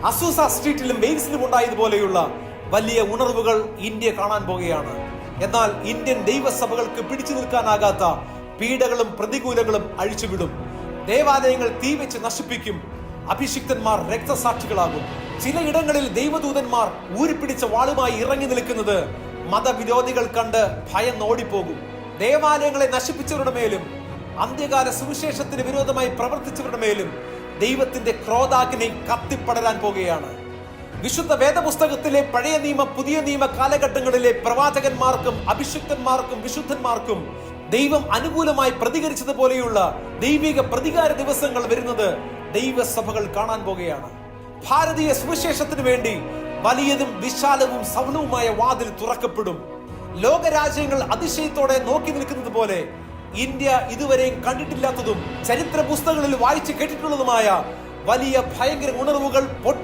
അസൂസ സ്ട്രീറ്റിലും വെയിൽസിലും ഉണ്ടായതുപോലെയുള്ള വലിയ ഉണർവുകൾ ഇന്ത്യ കാണാൻ പോകുകയാണ്. എന്നാൽ ഇന്ത്യൻ ദൈവസഭകൾക്ക് പിടിച്ചു നിൽക്കാനാകാത്ത പീഡകളും പ്രതികൂലങ്ങളും അഴിച്ചുവിടും. ദേവാലയങ്ങൾ തീവെച്ച് നശിപ്പിക്കും. അഭിഷിക്തന്മാർ രക്തസാക്ഷികളാകും. ചിലയിടങ്ങളിൽ ദൈവദൂതന്മാർ ഊരിപ്പിടിച്ച വാളുമായി ഇറങ്ങി നിൽക്കുന്നത് മതവിരോധികൾ കണ്ട് ഭയം ഓടിപ്പോകും. ദേവാലയങ്ങളെ നശിപ്പിച്ചവരുടെ മേലും അന്ത്യകാല സുവിശേഷത്തിന് വിരോധമായി പ്രവർത്തിച്ചവരുടെ മേലും ദൈവത്തിന്റെ ക്രോധാഗ്നി കത്തിപ്പടരാൻ പോകുകയാണ്. വിശുദ്ധ വേദപുസ്തകത്തിലെ പഴയ നിയമ പുതിയ നിയമ കാലഘട്ടങ്ങളിലെ പ്രവാചകന്മാർക്കും അഭിഷിക്തന്മാർക്കും വിശുദ്ധന്മാർക്കും ദൈവം അനുകൂലമായി പ്രതികരിച്ചതുപോലെയുള്ള ദൈവിക പ്രതികാര ദിവസങ്ങൾ വരുന്നത് ദൈവസഭകൾ കാണാൻ പോകുകയാണ്. ഭാരതീയ സുവിശേഷത്തിന് വേണ്ടി വലിയതും വിശാലവും സഫലവുമായ വാതിൽ തുറക്കപ്പെടും. ലോകരാജ്യങ്ങൾ അതിശയത്തോടെ നോക്കി നിൽക്കുന്നത് പോലെ ഇന്ത്യ ഇതുവരെയും കണ്ടിട്ടില്ലാത്തതും ചരിത്ര പുസ്തകങ്ങളിൽ വായിച്ചു കേട്ടിട്ടുള്ളതുമായ വലിയ ഭയങ്കര ഉണർവുകൾ പൊട്ടി